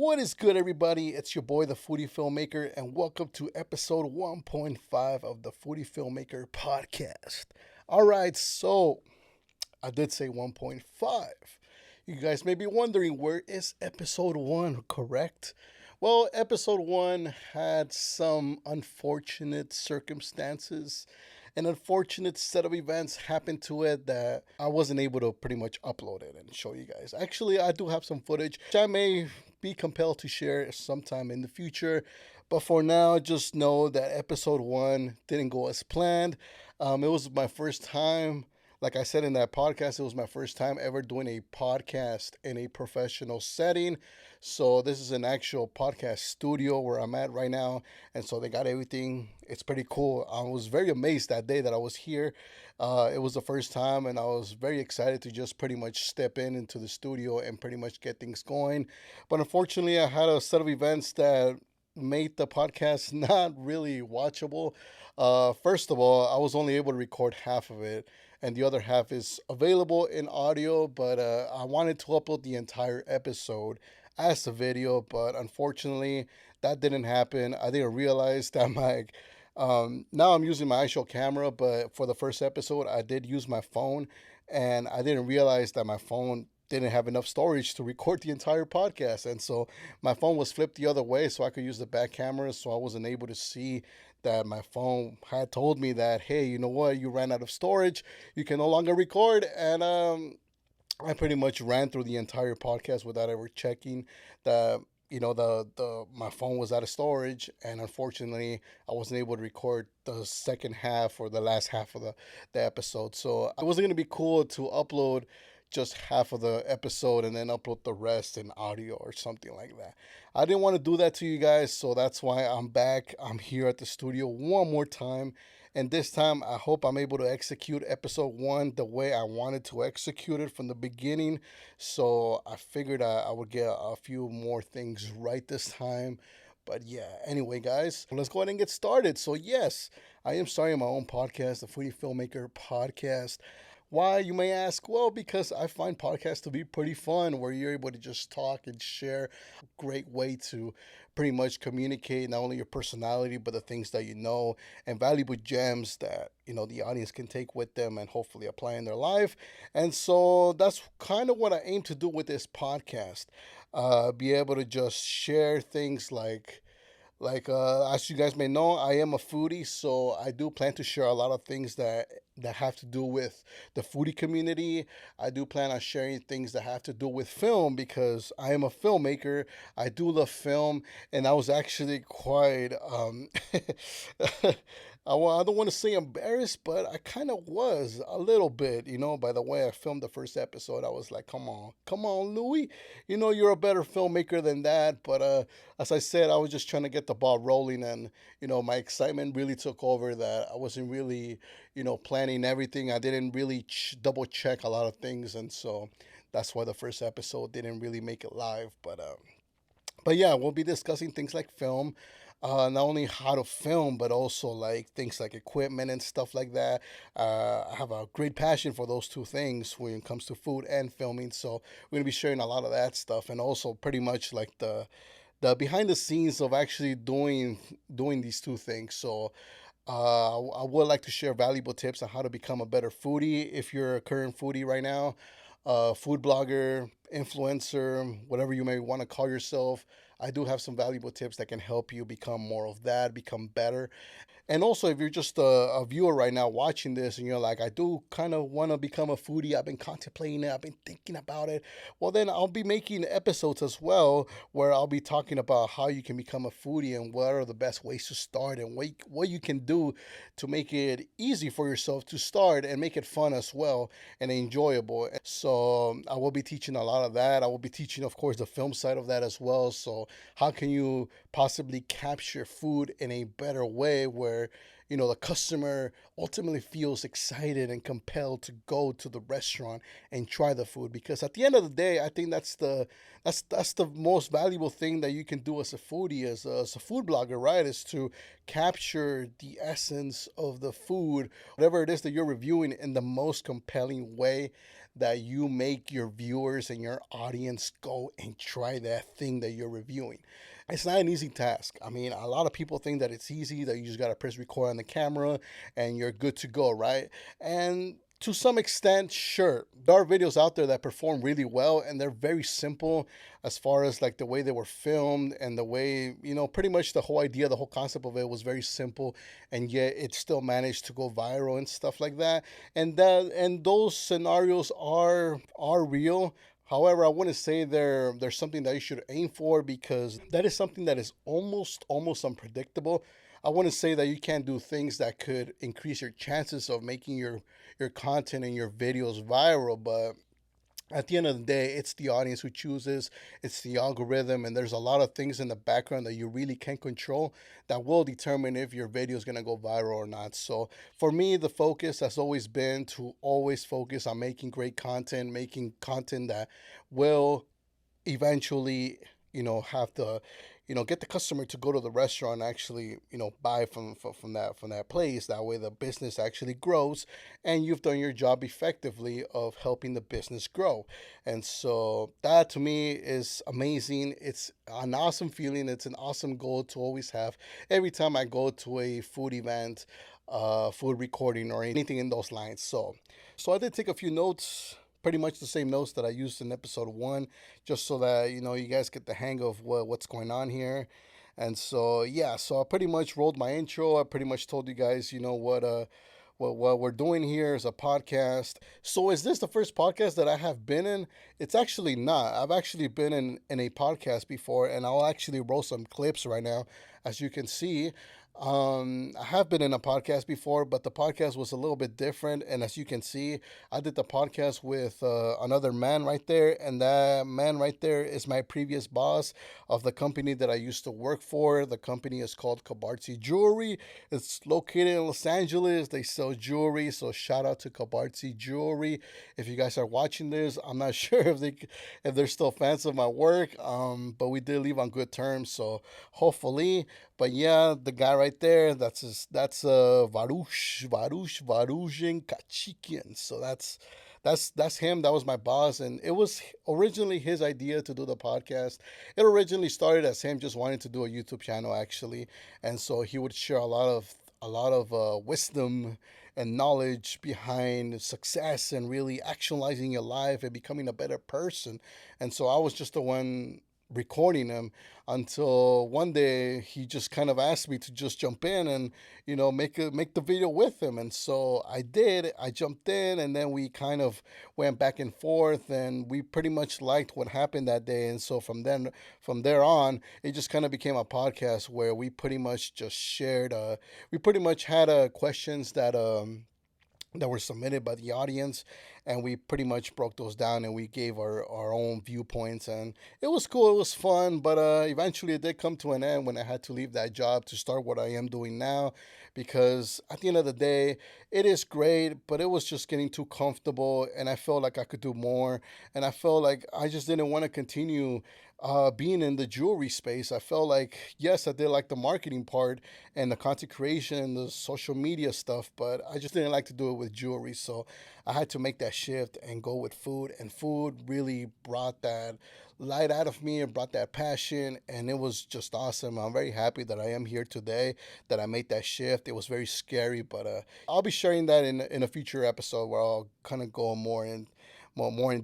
What is good, everybody? It's your boy, the Foodie Filmmaker, and welcome to episode 1.5 of the Foodie Filmmaker Podcast. All right, so I did say 1.5. You guys may be wondering, where is episode 1, correct? Well, episode 1 had some unfortunate circumstances. An unfortunate set of events happened to it that I wasn't able to pretty much upload it and show you guys. Actually, I do have some footage which I may be compelled to share sometime in the future. But for now, just know that episode 1 didn't go as planned. It was my first time. Like I said in that podcast, it was my first time ever doing a podcast in a professional setting. So this is an actual podcast studio where I'm at right now. And so they got everything. It's pretty cool. I was very amazed that day that I was here. It was the first time, and I was very excited to just pretty much step into the studio and pretty much get things going. But unfortunately, I had a set of events that made the podcast not really watchable. First of all, I was only able to record half of it, and the other half is available in audio, but I wanted to upload the entire episode as a video, but unfortunately that didn't happen. I didn't realize that my now I'm using my actual camera, but for the first episode I did use my phone, and I didn't realize that my phone didn't have enough storage to record the entire podcast. And so my phone was flipped the other way so I could use the back camera, so I wasn't able to see that my phone had told me that, hey, you know what, you ran out of storage, you can no longer record. And I pretty much ran through the entire podcast without ever checking that, the my phone was out of storage. And unfortunately I wasn't able to record the second half or the last half of the episode. So it wasn't going to be cool to upload just half of the episode and then upload the rest in audio or something like that. I didn't want to do that to you guys, so that's why I'm back. I'm here at the studio one more time. And this time, I hope I'm able to execute episode 1 the way I wanted to execute it from the beginning. So I figured I would get a few more things right this time. But yeah, anyway, guys, let's go ahead and get started. So, yes, I am starting my own podcast, the Foodie Filmmaker Podcast. Why, you may ask? Well, because I find podcasts to be pretty fun, where you're able to just talk and share. Great way to pretty much communicate not only your personality, but the things that you know, and valuable gems that, the audience can take with them and hopefully apply in their life. And so that's kind of what I aim to do with this podcast. Be able to just share things as you guys may know, I am a foodie, so I do plan to share a lot of things that have to do with the foodie community. I do plan on sharing things that have to do with film because I am a filmmaker. I do love film, and I was actually quite I don't want to say embarrassed, but I kind of was a little bit, by the way I filmed the first episode. I was like, come on, Louis, you're a better filmmaker than that. But as I said, I was just trying to get the ball rolling, and my excitement really took over. That I wasn't really, planning everything. I didn't really double check a lot of things, and so that's why the first episode didn't really make it live. But yeah, we'll be discussing things like film, not only how to film, but also like things like equipment and stuff like that. I have a great passion for those two things when it comes to food and filming. So we're gonna be sharing a lot of that stuff, and also pretty much like the behind the scenes of actually doing these two things. So I would like to share valuable tips on how to become a better foodie if you're a current foodie right now, food blogger, influencer, whatever you may want to call yourself. I do have some valuable tips that can help you become more of that, become better. And also, if you're just a viewer right now watching this and you're like, I do kind of want to become a foodie, I've been contemplating it, I've been thinking about it, well, then I'll be making episodes as well where I'll be talking about how you can become a foodie and what are the best ways to start and what you can do to make it easy for yourself to start and make it fun as well and enjoyable. So I will be teaching a lot of that. I will be teaching, of course, the film side of that as well. So how can you possibly capture food in a better way where the customer ultimately feels excited and compelled to go to the restaurant and try the food? Because at the end of the day, I think that's the most valuable thing that you can do as a foodie, as a food blogger, right? Is to capture the essence of the food, whatever it is that you're reviewing, in the most compelling way that you make your viewers and your audience go and try that thing that you're reviewing. It's not an easy task. I mean, a lot of people think that it's easy, that you just got to press record on the camera and you're good to go, right? And to some extent, sure, there are videos out there that perform really well and they're very simple as far as like the way they were filmed and the way, pretty much the whole idea, the whole concept of it was very simple, and yet it still managed to go viral and stuff like that. And those scenarios are real. However, I wouldn't say there's something that you should aim for, because that is something that is almost unpredictable. I wouldn't say that you can't do things that could increase your chances of making your content and your videos viral, but at the end of the day, it's the audience who chooses, it's the algorithm, and there's a lot of things in the background that you really can't control that will determine if your video is going to go viral or not. So for me, the focus has always been to always focus on making great content, making content that will eventually, have to, get the customer to go to the restaurant and actually, buy from that place. That way the business actually grows and you've done your job effectively of helping the business grow. And so that to me is amazing. It's an awesome feeling. It's an awesome goal to always have every time I go to a food event, food recording, or anything in those lines. So I did take a few notes, pretty much the same notes that I used in episode one, just so that you guys get the hang of what's going on here. And so yeah, so I pretty much rolled my intro. I pretty much told you guys, what we're doing here is a podcast. So is this the first podcast that I have been in? It's actually not. I've actually been in a podcast before, and I'll actually roll some clips right now, as you can see. I have been in a podcast before, but the podcast was a little bit different. And as you can see, I did the podcast with another man right there. And that man right there is my previous boss of the company that I used to work for. The company is called Kabartsi Jewelry. It's located in Los Angeles. They sell jewelry. So shout out to Kabartsi Jewelry. If you guys are watching this, I'm not sure if they're still fans of my work. But we did leave on good terms. So hopefully. But yeah, the guy right there, that's Varuzhin Kachikian. So that's him. That was my boss, and it was originally his idea to do the podcast. It originally started as him just wanting to do a YouTube channel, actually, and so he would share a lot of wisdom and knowledge behind success and really actualizing your life and becoming a better person. And so I was just the one recording him, until one day he just kind of asked me to just jump in and make the video with him. And so I did. I jumped in, and then we kind of went back and forth, and we pretty much liked what happened that day. And so from there on, it just kind of became a podcast where we pretty much just shared, we pretty much had questions that were submitted by the audience, and we pretty much broke those down, and we gave our own viewpoints, and it was cool, it was fun. But eventually it did come to an end when I had to leave that job to start what I am doing now, because at the end of the day, it is great, but it was just getting too comfortable, and I felt like I could do more, and I felt like I just didn't want to continue being in the jewelry space. I felt like, yes, I did like the marketing part and the content creation and the social media stuff, but I just didn't like to do it with jewelry. So I had to make that shift and go with food. And food really brought that light out of me and brought that passion. And it was just awesome. I'm very happy that I am here today, that I made that shift. It was very scary, but I'll be sharing that in a future episode where I'll kind of go more in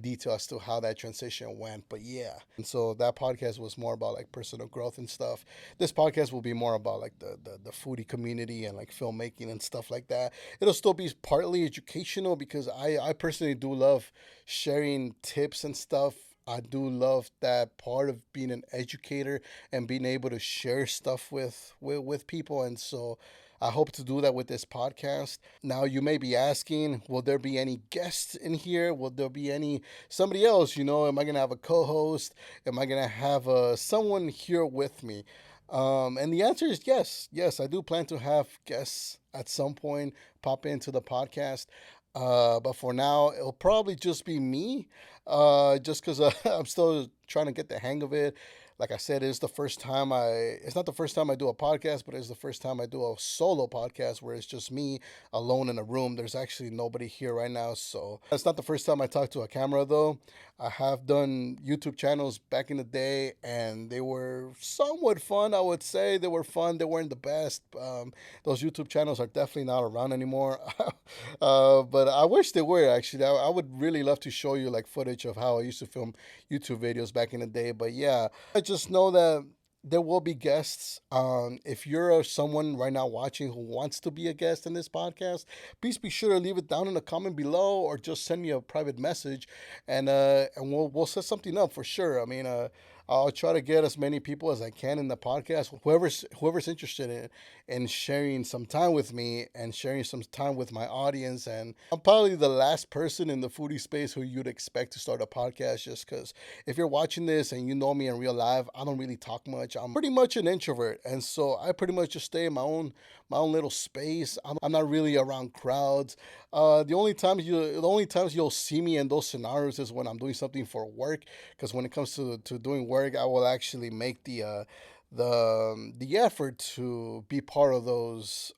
detail as to how that transition went. But yeah, and so that podcast was more about like personal growth and stuff. This podcast will be more about like the foodie community and like filmmaking and stuff like that. It'll still be partly educational, because I personally do love sharing tips and stuff. I do love that part of being an educator and being able to share stuff with people. And so I hope to do that with this podcast. Now, you may be asking, will there be any guests in here? Will there be somebody else? Am I going to have a co-host? Am I going to have someone here with me? And the answer is yes. Yes, I do plan to have guests at some point pop into the podcast. But for now, it'll probably just be me, just because I'm still trying to get the hang of it. Like I said, it's the first time it's not the first time I do a podcast, but it's the first time I do a solo podcast where it's just me alone in a room. There's actually nobody here right now. So it's not the first time I talk to a camera, though. I have done YouTube channels back in the day, and they were somewhat fun, I would say. They were fun. They weren't the best. Those YouTube channels are definitely not around anymore. But I wish they were, actually. I would really love to show you like footage of how I used to film YouTube videos back in the day. But yeah, I just know that there will be guests. If you're someone right now watching who wants to be a guest in this podcast, please be sure to leave it down in the comment below, or just send me a private message, and we'll set something up for sure. I mean, I'll try to get as many people as I can in the podcast. Whoever's interested in sharing some time with me and sharing some time with my audience. And I'm probably the last person in the foodie space who you'd expect to start a podcast, just because if you're watching this and you know me in real life, I don't really talk much. I'm pretty much an introvert, and so I pretty much just stay in my own little space. I'm not really around crowds. The only times you'll see me in those scenarios is when I'm doing something for work, because when it comes to doing work, I will actually make the effort to be part of those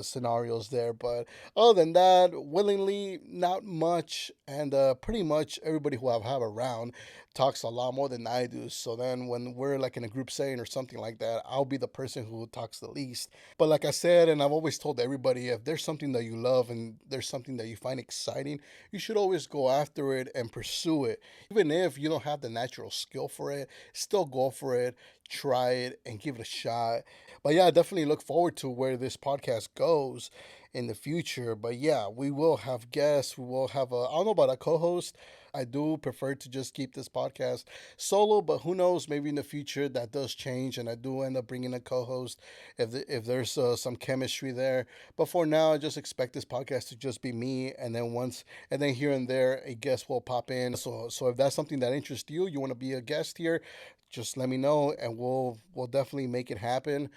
scenarios there. But other than that, willingly, not much. And pretty much everybody who I have around talks a lot more than I do. So then when we're like in a group setting or something like that, I'll be the person who talks the least. But like I said, and I've always told everybody, if there's something that you love and there's something that you find exciting, you should always go after it and pursue it. Even if you don't have the natural skill for it, still go for it, try it, and give it a shot. But yeah, I definitely look forward to where this podcast goes in the future. But yeah, we will have guests. We will have I don't know about a co-host. I do prefer to just keep this podcast solo, but who knows? Maybe in the future that does change, and I do end up bringing a co-host if there's some chemistry there. But for now, I just expect this podcast to just be me, and then here and there a guest will pop in. So if that's something that interests you, you want to be a guest here, just let me know, and we'll definitely make it happen.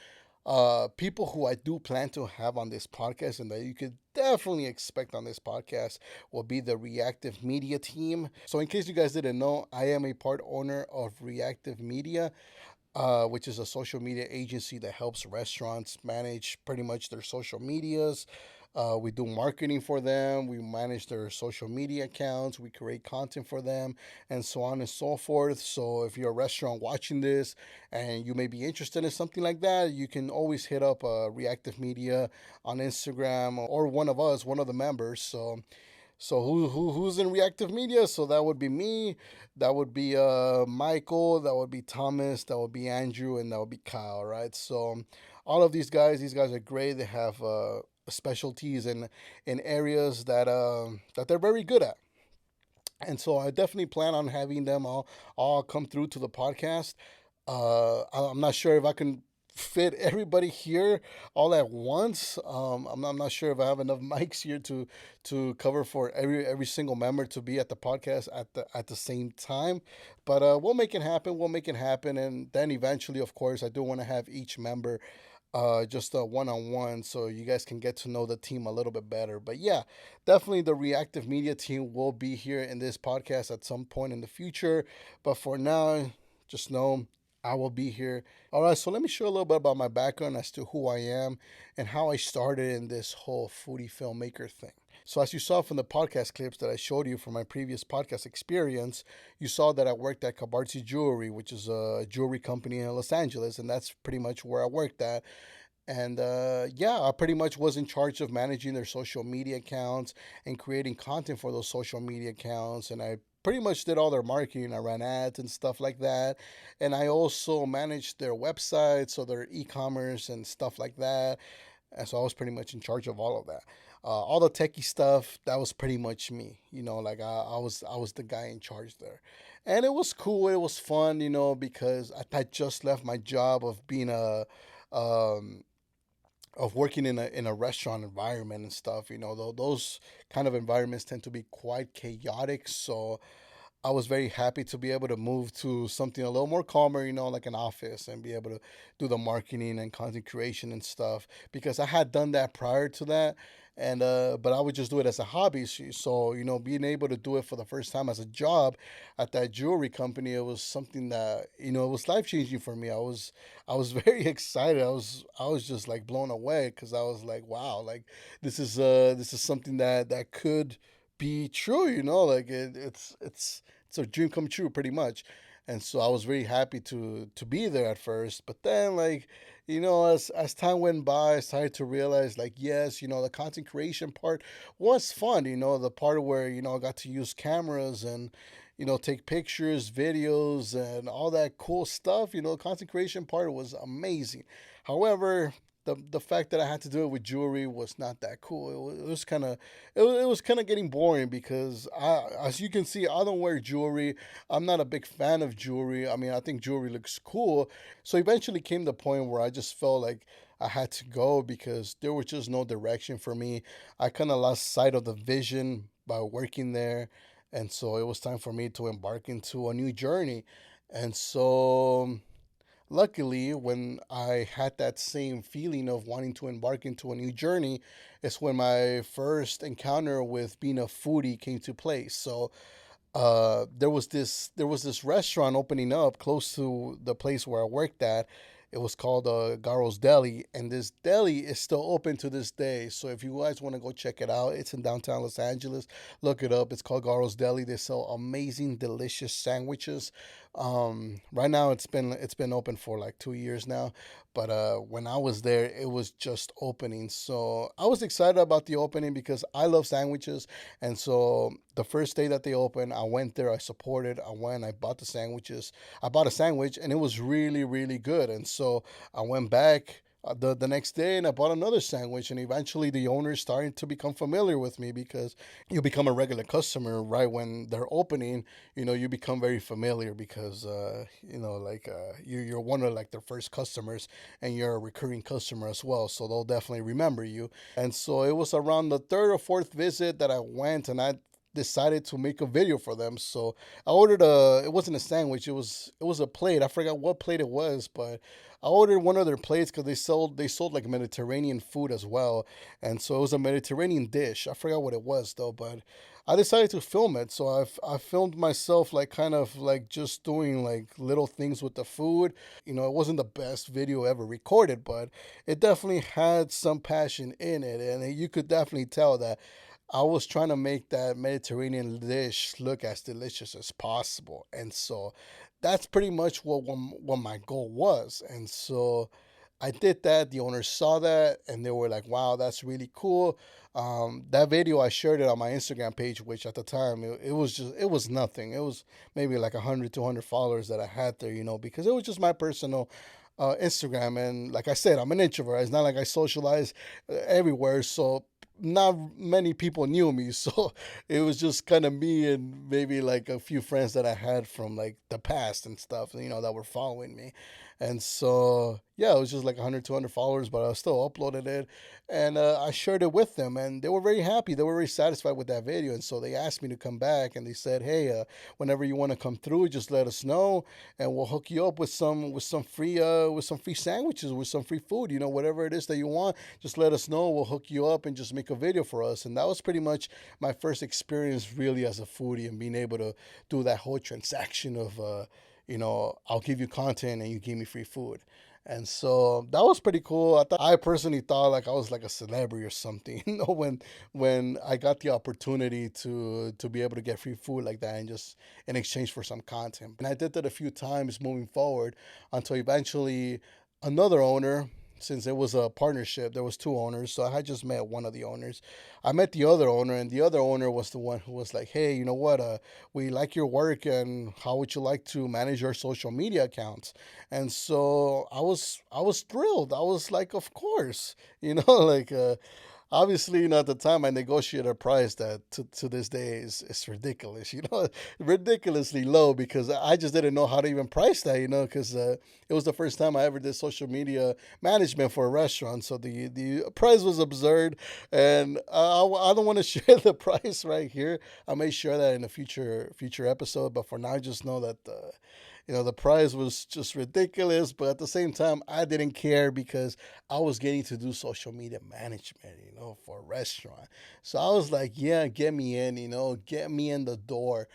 People who I do plan to have on this podcast and that you could definitely expect on this podcast will be the Reactive Media team. So, in case you guys didn't know, I am a part owner of Reactive Media, which is a social media agency that helps restaurants manage pretty much their social medias. We do marketing for them. We manage their social media accounts. We create content for them, and so on and so forth. So if you're a restaurant watching this and you may be interested in something like that, you can always hit up Reactive Media on Instagram, or one of us, one of the members. So who's in Reactive Media? So that would be me, that would be Michael, that would be Thomas, that would be Andrew, and that would be Kyle, right? So all of these guys are great. They have specialties in areas that they're very good at. And so I definitely plan on having them all come through to the podcast. I'm not sure if I can fit everybody here all at once. I'm not sure if I have enough mics here to cover for every single member to be at the podcast at the same time. But we'll make it happen. We'll make it happen, and then eventually, of course, I do want to have each member just a one-on-one, so you guys can get to know the team a little bit better. But yeah, definitely the Reactive Media team will be here in this podcast at some point in the future. But for now, just know I will be here. All right, so let me share a little bit about my background as to who I am and how I started in this whole foodie filmmaker thing. So, as you saw from the podcast clips that I showed you from my previous podcast experience, you saw that I worked at Kabartsi Jewelry, which is a jewelry company in Los Angeles, and that's pretty much where I worked at. And yeah, I pretty much was in charge of managing their social media accounts and creating content for those social media accounts. And I pretty much did all their marketing. I ran ads and stuff like that. And I also managed their websites, so their e-commerce and stuff like that. And so I was pretty much in charge of all of that. All the techie stuff, that was pretty much me. Like I was the guy in charge there. And it was cool. It was fun, because I just left my job of being um, of working in a restaurant environment and stuff. Those kind of environments tend to be quite chaotic. So I was very happy to be able to move to something a little more calmer, like an office, and be able to do the marketing and content creation and stuff, because I had done that prior to that. And but I would just do it as a hobby. So, being able to do it for the first time as a job at that jewelry company, it was something that, it was life changing for me. I was very excited. I was just like blown away, because I was like, wow, like this is something that could be true. Like it's a dream come true, pretty much. And so I was very happy to be there at first, but then, like, as time went by, I started to realize, like, yes, the content creation part was fun. The part where I got to use cameras and take pictures, videos, and all that cool stuff. Content creation part was amazing. However, the fact that I had to do it with jewelry was not that cool. It was kind of it was kind of getting boring, because as you can see, I don't wear jewelry. I'm not a big fan of jewelry. I mean, I think jewelry looks cool. So eventually came the point where I just felt like I had to go, because there was just no direction for me. I kind of lost sight of the vision by working there, and so it was time for me to embark into a new journey. And so luckily, when I had that same feeling of wanting to embark into a new journey, is when my first encounter with being a foodie came to place. So there was this restaurant opening up close to the place where I worked at. It was called Garo's Deli, and this deli is still open to this day. So if you guys want to go check it out, it's in downtown Los Angeles. Look it up. It's called Garo's Deli. They sell amazing, delicious sandwiches. Right now it's been open for like 2 years now, but when I was there, it was just opening. So I was excited about the opening because I love sandwiches. And so the first day that they opened, I went there, I supported, I went, I bought the sandwiches. I bought a sandwich, and it was really, really good. And so I went back the next day, and I bought another sandwich. And eventually the owners started to become familiar with me, because you become a regular customer right when they're opening. You become very familiar, because like you're one of like their first customers, and you're a recurring customer as well, so they'll definitely remember you. And so it was around the third or fourth visit that I went, and I decided to make a video for them. So I ordered it wasn't a sandwich, it was a plate. I forgot what plate it was, but I ordered one of their plates, because they sold like Mediterranean food as well. And so it was a Mediterranean dish. I forgot what it was though, but I decided to film it. So I filmed myself, like, kind of like just doing like little things with the food. It wasn't the best video ever recorded, but it definitely had some passion in it, and you could definitely tell that I was trying to make that Mediterranean dish look as delicious as possible. And so that's pretty much what my goal was. And so I did that. The owners saw that, and they were like, wow, that's really cool. That video, I shared it on my Instagram page, which at the time, it was nothing. It was maybe like 100, 200 followers that I had there, because it was just my personal Instagram. And like I said, I'm an introvert. It's not like I socialize everywhere. So not many people knew me. So it was just kind of me and maybe like a few friends that I had from like the past and stuff, that were following me. And so, yeah, it was just like 100, 200 followers, but I still uploaded it, and I shared it with them, and they were very happy. They were very satisfied with that video. And so they asked me to come back, and they said, hey, whenever you want to come through, just let us know, and we'll hook you up with some free sandwiches, with some free food, whatever it is that you want. Just let us know. We'll hook you up and just make a video for us. And that was pretty much my first experience really as a foodie, and being able to do that whole transaction of I'll give you content and you give me free food. And so that was pretty cool. I personally thought like I was like a celebrity or something, when I got the opportunity to be able to get free food like that, and just in exchange for some content. And I did that a few times moving forward, until eventually another owner, since it was a partnership, there was two owners, so I had just met one of the owners. I met the other owner, and the other owner was the one who was like, hey, you know what, we like your work, and how would you like to manage our social media accounts? And so I was thrilled. I was like, of course. like Obviously, at the time I negotiated a price that to this day is ridiculous, ridiculously low because I just didn't know how to even price that, because it was the first time I ever did social media management for a restaurant. So the price was absurd, and I don't want to share the price right here. I may share that in a future episode, but for now, just know that the price was just ridiculous. But at the same time, I didn't care because I was getting to do social media management, for a restaurant. So I was like, yeah, get me in, get me in the door.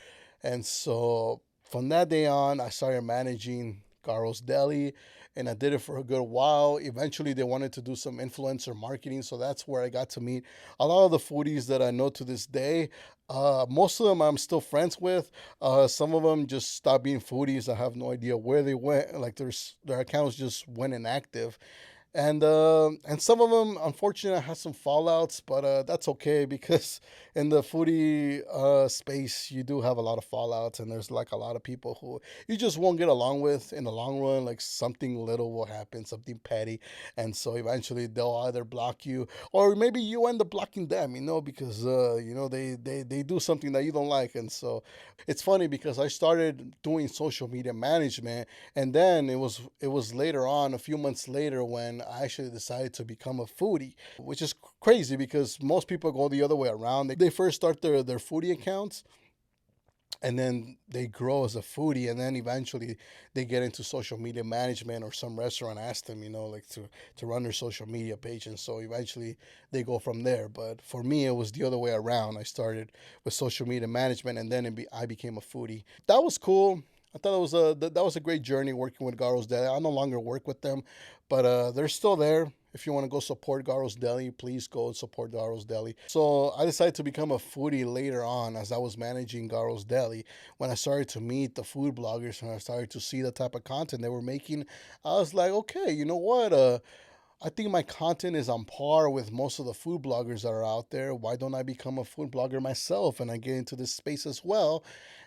And so from that day on, I started managing Garo's Deli, and I did it for a good while. Eventually, they wanted to do some influencer marketing, so that's where I got to meet a lot of the foodies that I know to this day. Most of them I'm still friends with. Some of them just stopped being foodies. I have no idea where they went. Like their accounts just went inactive, and some of them, unfortunately, had some fallouts, but that's okay because in the foodie space, you do have a lot of fallouts, and there's like a lot of people who you just won't get along with in the long run. Like something little will happen, something petty, and so eventually they'll either block you or maybe you end up blocking them, because they do something that you don't like, and so it's funny because I started doing social media management, and then it was later on, a few months later, when I actually decided to become a foodie, which is crazy because most people go the other way around. They first start their foodie accounts, and then they grow as a foodie, and then eventually they get into social media management, or some restaurant asks them, like to run their social media page, and so eventually they go from there. But for me, it was the other way around. I started with social media management, and then I became a foodie. That was cool. I thought that was a great journey working with Garo's Deli. I no longer work with them, but they're still there. If you want to go support Garo's Deli, please go and support Garo's Deli. So I decided to become a foodie later on as I was managing Garo's Deli. When I started to meet the food bloggers and I started to see the type of content they were making, I was like, okay, you know what? I think my content is on par with most of the food bloggers that are out there. Why don't I become a food blogger myself and I get into this space as well,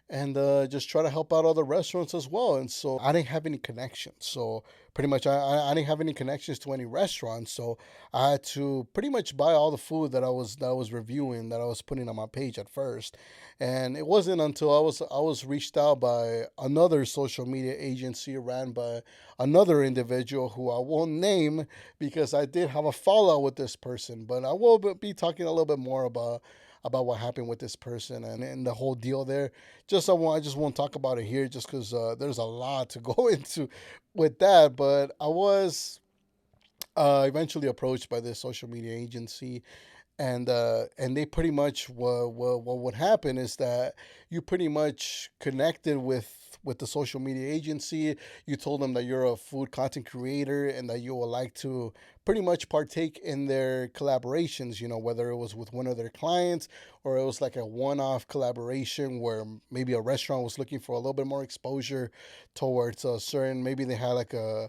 and just try to help out other restaurants as well? And so I didn't have any connections. So pretty much I didn't have any connections to any restaurants. So I had to pretty much buy all the food that I was reviewing, that I was putting on my page at first. And it wasn't until I was reached out by another social media agency ran by another individual who I won't name because I did have a fallout with this person, but I will be talking a little bit more about what happened with this person and the whole deal there. I just won't talk about it here just because there's a lot to go into with that. But I was eventually approached by this social media agency, and they pretty much what would happen is that you pretty much connected with the social media agency. You told them that you're a food content creator and that you would like to pretty much partake in their collaborations, whether it was with one of their clients or it was like a one-off collaboration where maybe a restaurant was looking for a little bit more exposure towards a certain, maybe they had like a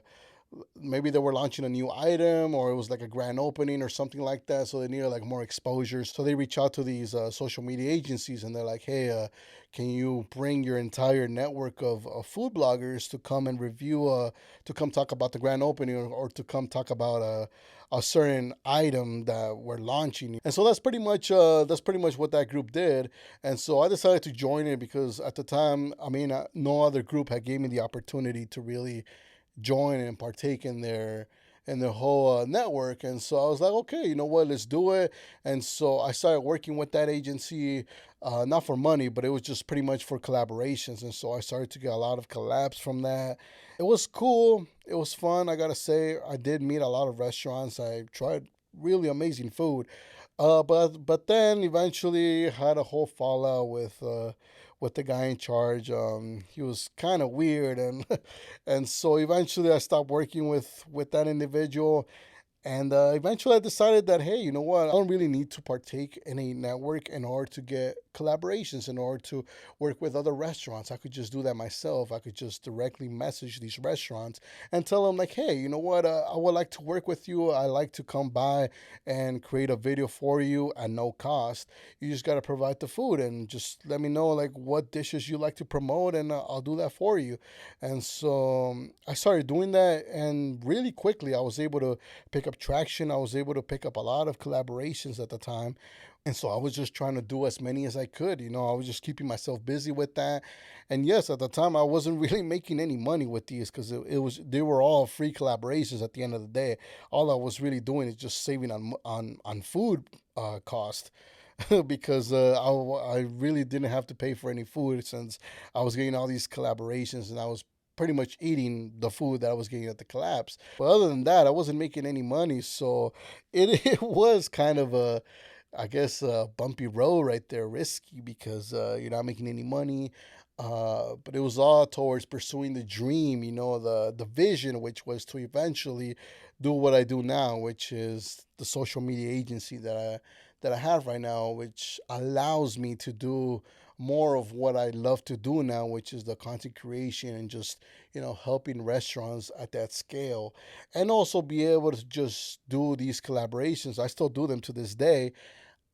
maybe they were launching a new item, or it was like a grand opening or something like that, so they needed like more exposure. So they reach out to these social media agencies, and they're like, hey, can you bring your entire network of food bloggers to come and review, to come talk about the grand opening, or to come talk about a certain item that we're launching? And so that's pretty much what that group did. And so I decided to join it because at the time, I mean, no other group had gave me the opportunity to really join and partake in their whole network. And so I was like, okay, you know what, let's do it. And so I started working with that agency, not for money, but it was just pretty much for collaborations. And so I started to get a lot of collabs from that. It was cool. It was fun. I gotta say, I did meet a lot of restaurants. I tried really amazing food. But then eventually had a whole fallout with the guy in charge. He was kind of weird, and and so eventually I stopped working with that individual. And eventually I decided that, hey, you know what? I don't really need to partake in a network in order to get collaborations, in order to work with other restaurants. I could just do that myself. I could just directly message these restaurants and tell them, like, hey, you know what? I would like to work with you. I like to come by and create a video for you at no cost. You just got to provide the food and just let me know like what dishes you like to promote, and I'll do that for you. And so I started doing that, and really quickly I was able to pick up traction. I was able to pick up a lot of collaborations at the time. And so I was just trying to do as many as I could. I was just keeping myself busy with that. And yes, at the time I wasn't really making any money with these, because it was they were all free collaborations at the end of the day. All I was really doing is just saving on food cost. Because I really didn't have to pay for any food, since I was getting all these collaborations, and I was pretty much eating the food that I was getting at the collabs. But other than that, I wasn't making any money. So it was kind of a, I guess, a bumpy road right there, risky, because you're not making any money. But it was all towards pursuing the dream, the vision, which was to eventually do what I do now, which is the social media agency that I have right now, which allows me to do more of what I love to do now, which is the content creation and just, helping restaurants at that scale, and also be able to just do these collaborations. I still do them to this day,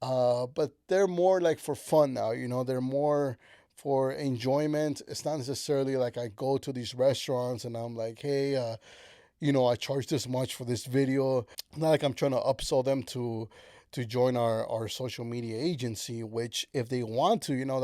but they're more like for fun now. They're more for enjoyment. It's not necessarily like I go to these restaurants and I'm like, hey, I charge this much for this video. Not like I'm trying to upsell them to join our social media agency, which if they want to,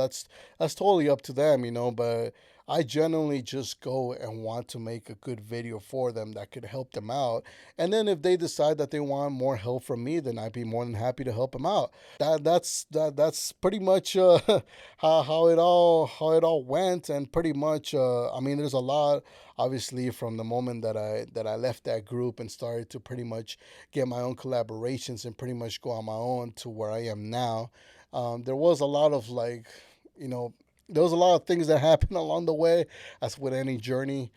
that's totally up to them, but I generally just go and want to make a good video for them that could help them out. And then if they decide that they want more help from me, then I'd be more than happy to help them out. That's pretty much how it all went. And pretty much I mean, there's a lot, obviously, from the moment that I left that group and started to pretty much get my own collaborations and pretty much go on my own to where I am now. There was a lot of like, you know, there was a lot of things that happened along the way, as with any journey.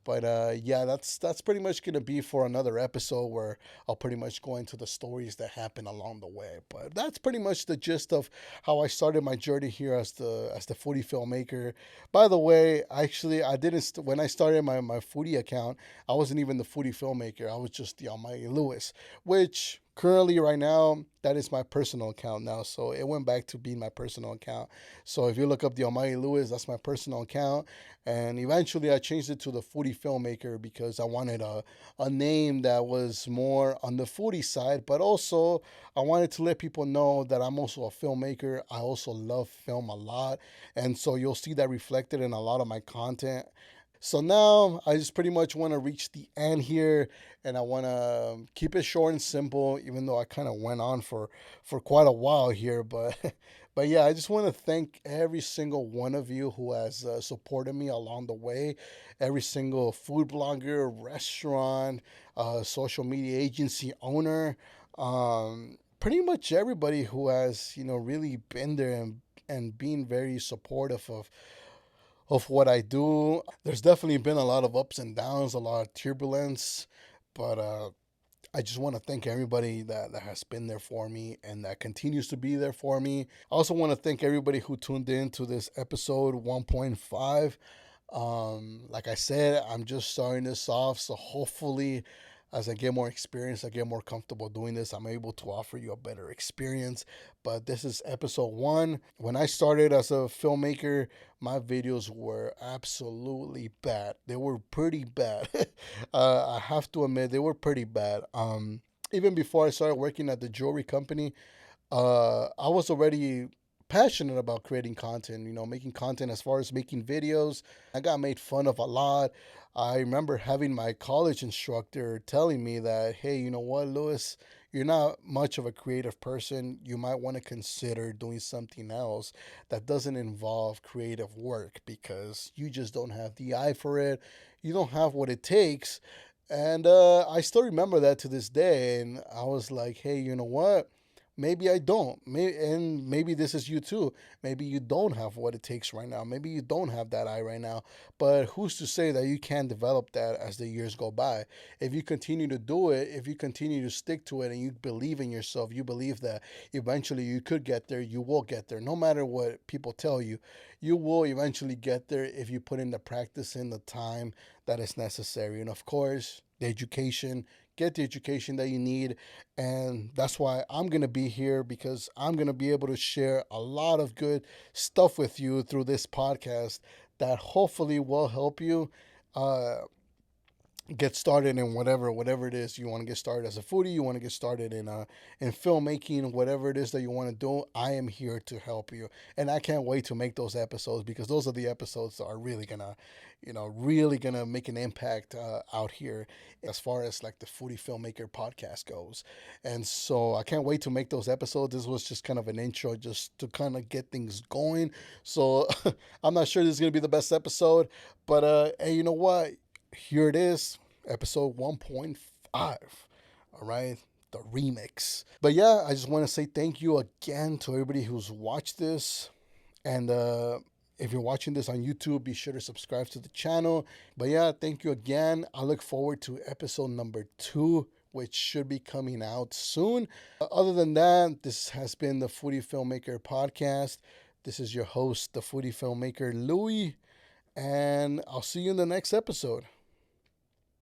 But yeah, that's pretty much gonna be for another episode, where I'll pretty much go into the stories that happen along the way. But that's pretty much the gist of how I started my journey here as the foodie filmmaker. By the way, actually, I didn't when I started my foodie account, I wasn't even the foodie filmmaker. I was just the Almighty Lewis, which currently right now that is my personal account now. So it went back to being my personal account. So if you look up the Almighty Lewis, that's my personal account. And eventually I changed it to the Foodie Filmmaker, because I wanted a name that was more on the foodie side, but also I wanted to let people know that I'm also a filmmaker. I also love film a lot. And so you'll see that reflected in a lot of my content. So now I just pretty much want to reach the end here, and I want to keep it short and simple, even though I kind of went on for quite a while here. But but yeah, I just want to thank every single one of you who has supported me along the way. Every single food blogger, restaurant, social media agency owner, pretty much everybody who has really been there and being very supportive of what I do. There's definitely been a lot of ups and downs, a lot of turbulence, but I just want to thank everybody that has been there for me and that continues to be there for me. I also want to thank everybody who tuned in to this episode 1.5. Like I said, I'm just starting this off, so hopefully, as I get more experience, I get more comfortable doing this, I'm able to offer you a better experience. But this is episode 1. When I started as a filmmaker, my videos were absolutely bad. They were pretty bad. I have to admit, they were pretty bad. Even before I started working at the jewelry company, I was already passionate about creating content, making content as far as making videos. I got made fun of a lot. I remember having my college instructor telling me that, hey, you know what, Lewis, you're not much of a creative person. You might want to consider doing something else that doesn't involve creative work, because you just don't have the eye for it. You don't have what it takes. And I still remember that to this day. And I was like, hey, you know what? Maybe I don't. And maybe this is you too. Maybe you don't have what it takes right now. Maybe you don't have that eye right now. But who's to say that you can't develop that as the years go by? If you continue to do it, if you continue to stick to it and you believe in yourself, you believe that eventually you could get there, you will get there. No matter what people tell you, you will eventually get there if you put in the practice in the time that is necessary. And of course, the education, get the education that you need. And that's why I'm going to be here, because I'm going to be able to share a lot of good stuff with you through this podcast that hopefully will help you uh, get started in whatever it is you want to get started as a foodie. You want to get started in filmmaking, whatever it is that you want to do. I am here to help you, and I can't wait to make those episodes, because those are the episodes that are really gonna, really gonna make an impact out here as far as like the Foodie Filmmaker podcast goes. And so I can't wait to make those episodes. This was just kind of an intro, just to kind of get things going. So I'm not sure this is gonna be the best episode, but hey, you know what? Here it is, episode 1.5. All right, the remix. But yeah, I just want to say thank you again to everybody who's watched this. And if you're watching this on YouTube, be sure to subscribe to the channel. But yeah, thank you again. I look forward to episode number 2, which should be coming out soon. Other than that, this has been the Foodie Filmmaker Podcast. This is your host, the Foodie Filmmaker, Louie. And I'll see you in the next episode.